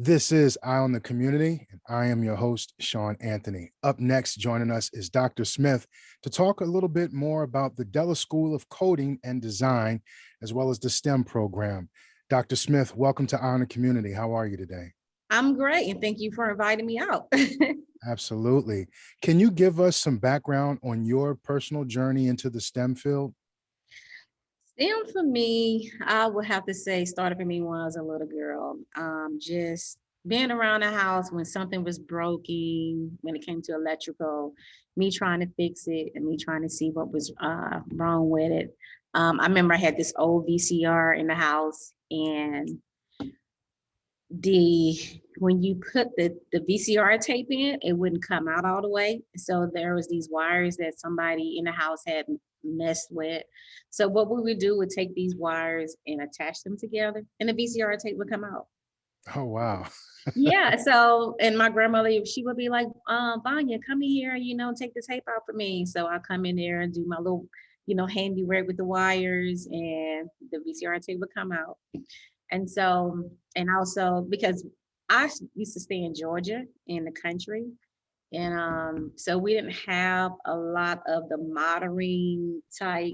This is Eye on the Community, and I am your host, Sean Anthony. Up next, joining us is Dr. Smith to talk a little bit more about the Della School of Coding and Design, as well as the STEM program. Dr. Smith, welcome to Eye on the Community. How are you today? I'm great, and thank you for inviting me out. Absolutely. Can you give us some background on your personal journey into the STEM field? STEM for me, I would have to say, started for me when I was a little girl. Just being around the house when something was broken, when it came to electrical, me trying to fix it and me trying to see what was wrong with it. I remember I had this old VCR in the house, and the when you put the VCR tape in, it wouldn't come out all the way. So there was these wires that somebody in the house had messed with. So what we would do would take these wires and attach them together, and the VCR tape would come out. Oh, wow. Yeah. So, and my grandmother, she would be like, Vanya, come in here, take the tape out for me. So I come in there and do my little, handiwork with the wires, and the VCR tape would come out. And so, and also because I used to stay in Georgia in the country. And so we didn't have a lot of the modern type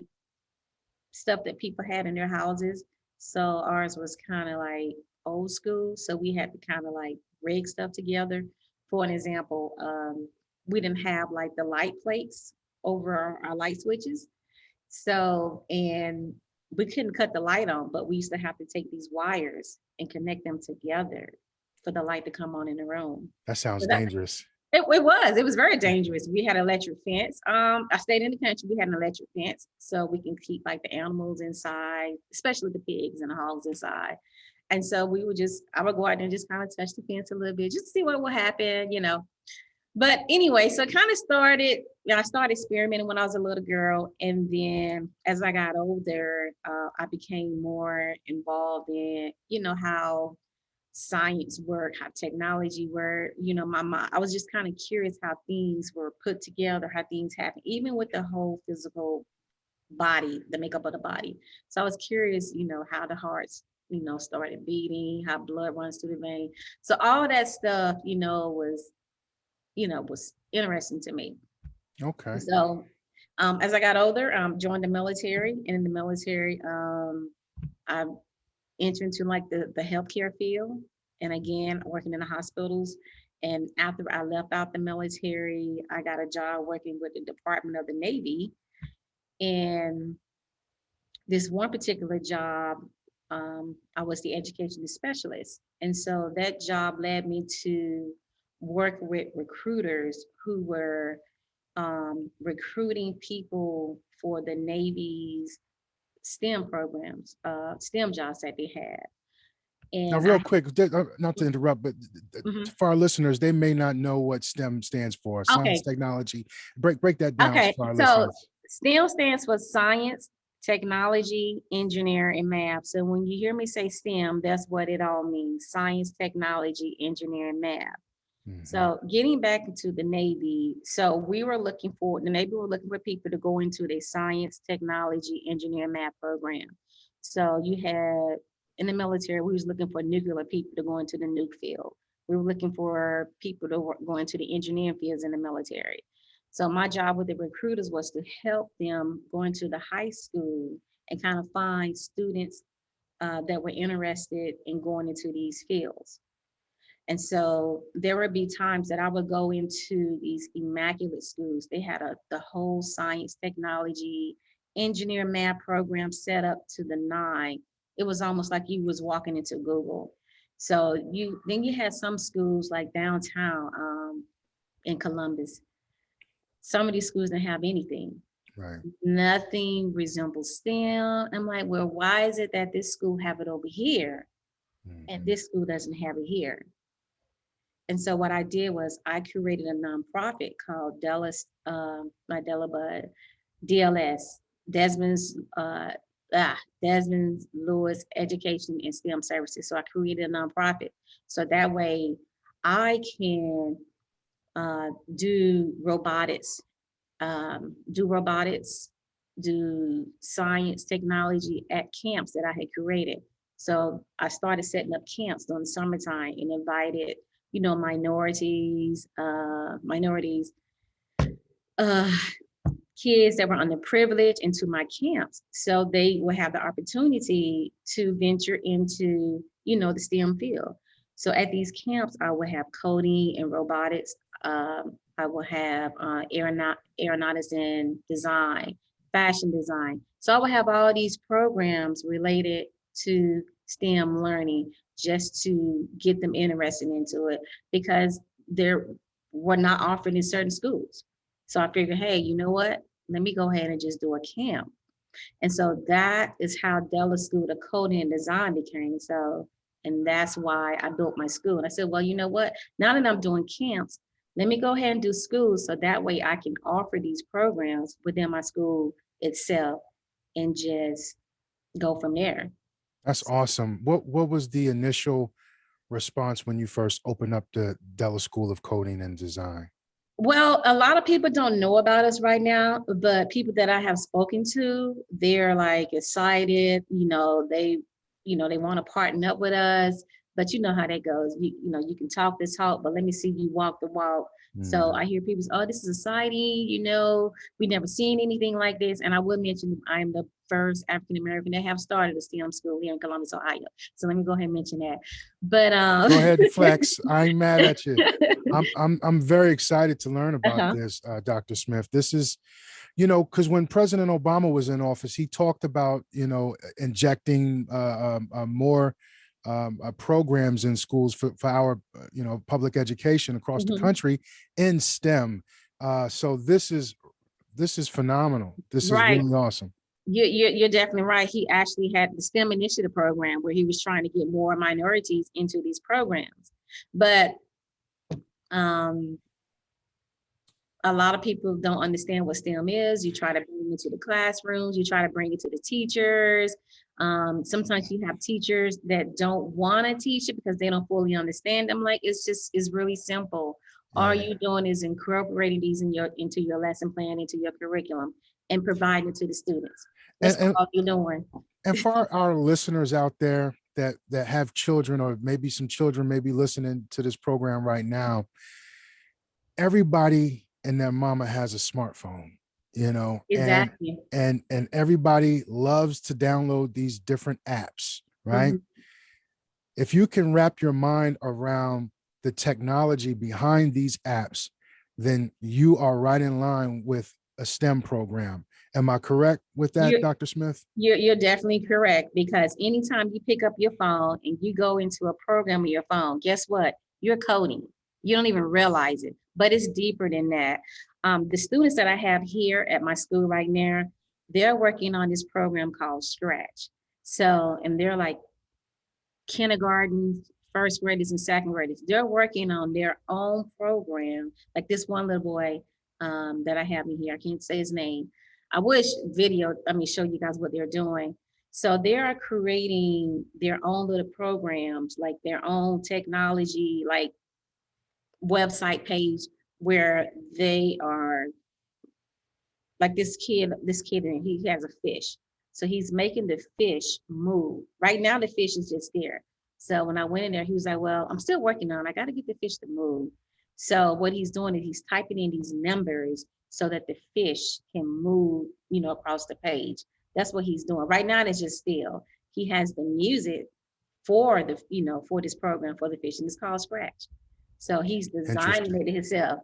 stuff that people had in their houses. So ours was kind of like old school. So we had to kind of like rig stuff together. For an example, we didn't have like the light plates over our light switches. So, and we couldn't cut the light on, but we used to have to take these wires and connect them together for the light to come on in the room. That sounds So that, dangerous. it was very dangerous. We had an electric fence. I stayed in the country. We had an electric fence so we can keep like the animals inside, especially the pigs and the hogs inside. And so I would go out and just kind of touch the fence a little bit just to see what would happen. But anyway, so it kind of started, I started experimenting when I was a little girl. And then as I got older, I became more involved in, how science worked, how technology worked. My mom, I was just kind of curious how things were put together, how things happen, even with the whole physical body, the makeup of the body. So I was curious, how the hearts, started beating, how blood runs through the vein. So all that stuff, was interesting to me. Okay. So as I got older, joined the military, and in the military, I entered into like the healthcare field, and again working in the hospitals. And after I left out the military, I got a job working with the Department of the Navy. And this one particular job, I was the education specialist. And so that job led me to work with recruiters who were recruiting people for the Navy's STEM programs, STEM jobs that they had. Now, And real quick, not to interrupt, but Mhm. for our listeners, they may not know what STEM stands for. Okay, Science, technology. Break that down okay. for our So listeners. STEM stands for science, technology, engineer, and math. So when you hear me say STEM, that's what it all means: science, technology, engineer, and math. Mhm. So getting back into the Navy, so the Navy were looking for people to go into their science, technology, engineering, math program. So you had in the military, we was looking for nuclear people to go into the nuke field. We were looking for people to go into the engineering fields in the military. So my job with the recruiters was to help them go into the high school and kind of find students that were interested in going into these fields. And so there would be times that I would go into these immaculate schools. They had the whole science, technology, engineer, math program set up to the nine. It was almost like you was walking into Google. So you had some schools like downtown in Columbus. Some of these schools didn't have anything. Right. Nothing resembles STEM. I'm like, well, why is it that this school have it over here and Mhm. this school doesn't have it here? And so what I did was I created a nonprofit called Della's, not Della, but DLS, Desmond's, Desmond Lewis Education and STEM Services. So I created a nonprofit. So that way I can do robotics, do robotics, do science, technology at camps that I had created. So I started setting up camps during the summertime and invited, you know, minorities, uh, kids that were underprivileged into my camps. So they will have the opportunity to venture into, you know, the STEM field. So at these camps, I will have coding and robotics. I will have aeronautics and design, fashion design. So I will have all these programs related to STEM learning just to get them interested into it because they're were not offered in certain schools. So I figured, hey, you know what? Let me go ahead and just do a camp. And so that is how Della School of Coding and Design became. So, and that's why I built my school. And I said, well, you know what? Now that I'm doing camps, let me go ahead and do schools so that way I can offer these programs within my school itself and just go from there. That's awesome. What was the initial response when you first opened up the Della School of Coding and Design? Well, a lot of people don't know about us right now, but people that I have spoken to, they're like excited, they want to partner up with us, but you know how that goes. You can talk the talk, but let me see you walk the walk. So Mhm. I hear people say, oh, this is exciting, we never seen anything like this. And I will mention I am the first African American that have started a STEM school here in Columbus, Ohio. So let me go ahead and mention that. But Go ahead and flex. I ain't mad at you. I'm very excited to learn about uh-huh. this, Dr. Smith. This is, because when President Obama was in office, he talked about, injecting more programs in schools for our, public education across the Mhm. country in STEM. So this is phenomenal. This is Right. really awesome. You're definitely right. He actually had the STEM initiative program where he was trying to get more minorities into these programs. But um, a lot of people don't understand what STEM is. You try to bring it into the classrooms, you try to bring it to the teachers. Sometimes you have teachers that don't want to teach it because they don't fully understand them. Like it's really simple. All Yeah. you doing is incorporating these into your lesson plan, into your curriculum, and providing it to the students. And, That's and all you're doing. And for our listeners out there that have children, or maybe some children may be listening to this program right now, everybody and their mama has a smartphone, and Exactly. and everybody loves to download these different apps, right? Mhm. If you can wrap your mind around the technology behind these apps, then you are right in line with a STEM program. Am I correct with that, You're, Dr. Smith? you're definitely correct because anytime you pick up your phone and you go into a program with your phone, guess what? You're coding. You don't even realize it, but it's deeper than that. The students that I have here at my school right now, they're working on this program called Scratch. So, and they're like kindergarten, first graders and second graders. They're working on their own program. Like this one little boy that I have in here, I can't say his name. I wish show you guys what they're doing. So they are creating their own little programs, like their own technology, like website page where they are like this kid, and he has a fish. So he's making the fish move. Right now, the fish is just there. So when I went in there, he was like, well, I'm still working on it. I got to get the fish to move. So what he's doing is he's typing in these numbers so that the fish can move, across the page. That's what he's doing. Right now, it's just still. He has the music for this program for the fish, and it's called Scratch. So he's designing Interesting. it himself.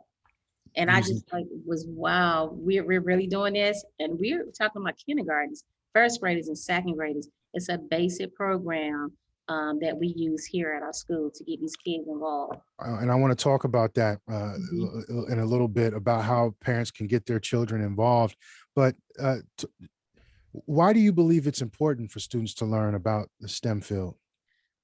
And I Using just like was wow, we're really doing this. And we're talking about kindergartens, first graders and second graders. It's a basic program that we use here at our school to get these kids involved. and I want to talk about that Mhm. in a little bit about how parents can get their children involved. But why do you believe it's important for students to learn about the STEM field?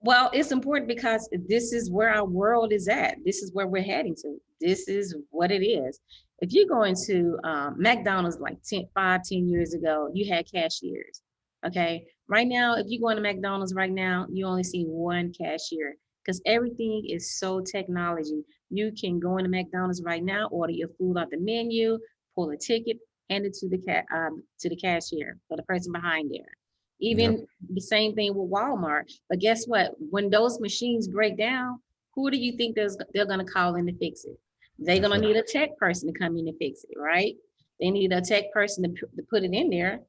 Well, it's important because this is where our world is at. This is where we're heading to. This is what it is. If you go into McDonald's like 5, 10 years ago, you had cashiers. Okay. Right now, if you go into McDonald's right now, you only see one cashier because everything is so technology. You can go into McDonald's right now, order your food off the menu, pull a ticket, hand it to the cashier or the person behind there. Even the same thing with Walmart. But guess what? When those machines break down, who do you think they're going to call in to fix it? They're going to need a tech person to come in and fix it, right? They need a tech person to put it in there.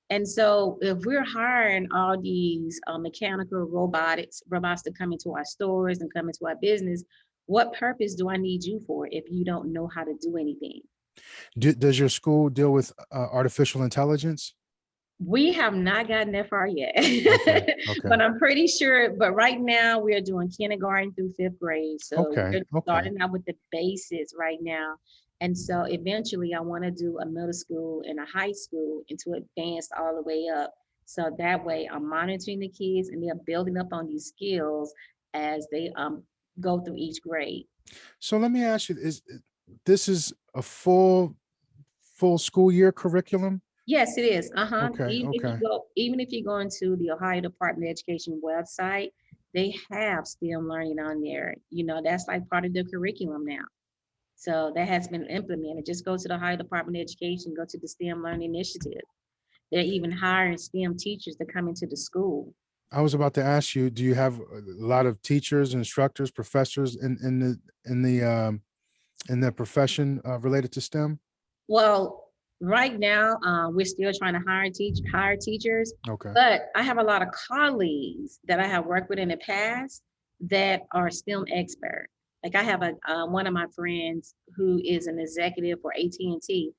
And so if we're hiring all these mechanical robots to come into our stores and come into our business, what purpose do I need you for if you don't know how to do anything? Does your school deal with artificial intelligence? We have not gotten that far yet, Okay. but I'm pretty sure. But right now we are doing kindergarten through fifth grade. So we're starting out with the basics right now. And so eventually I want to do a middle school and a high school and to advance all the way up. So that way I'm monitoring the kids and they're building up on these skills as they go through each grade. So let me ask you, this is a full school year curriculum? Yes, it is. Okay. Even if you go into the Ohio Department of Education website, they have STEM learning on there. You know, that's like part of the curriculum now. So that has been implemented. Just go to the Ohio Department of Education, go to the STEM Learning Initiative. They're even hiring STEM teachers to come into the school. I was about to ask you, do you have a lot of teachers, instructors, professors in the profession related to STEM? Well, right now, we're still trying to hire teachers. Okay. But I have a lot of colleagues that I have worked with in the past that are STEM expert. Like I have one of my friends who is an executive for AT&T.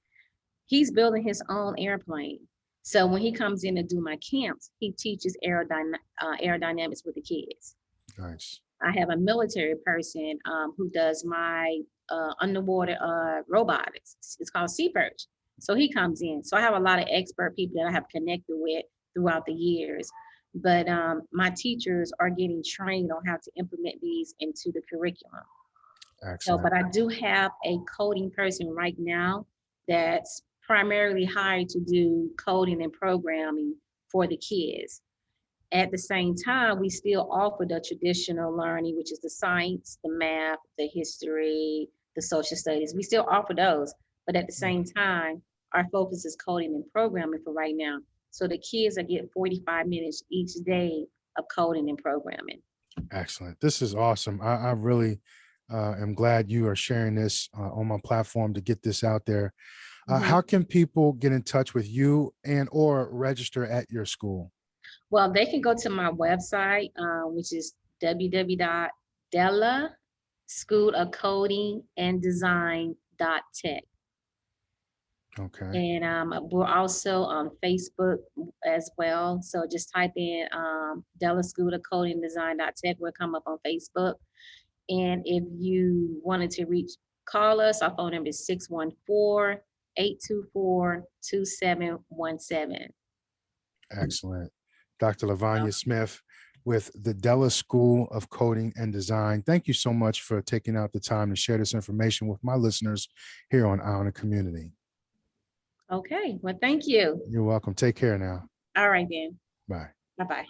He's building his own airplane. So when he comes in to do my camps, he teaches aerodynamics with the kids. Nice. I have a military person who does my underwater robotics. It's called Sea Perch. So he comes in. So I have a lot of expert people that I have connected with throughout the years. But my teachers are getting trained on how to implement these into the curriculum. Excellent. So, but I do have a coding person right now that's primarily hired to do coding and programming for the kids. At the same time, we still offer the traditional learning, which is the science, the math, the history, the social studies. We still offer those, but at the same time, our focus is coding and programming for right now. So the kids are getting 45 minutes each day of coding and programming. Excellent. This is awesome. I really am glad you are sharing this on my platform to get this out there. How can people get in touch with you and or register at your school? Well, they can go to my website, which is www.Della School of Coding and Design.tech. Okay. And we're also on Facebook as well. So just type in Della School of Coding and Design.tech. We'll come up on Facebook. And if you wanted to call us, our phone number is 614-824-2717. Excellent. Dr. Lavanya Smith with the Della School of Coding and Design. Thank you so much for taking out the time to share this information with my listeners here on Eye on the Community. Okay, well, thank you. You're welcome. Take care now. All right, then. Bye. Bye-bye.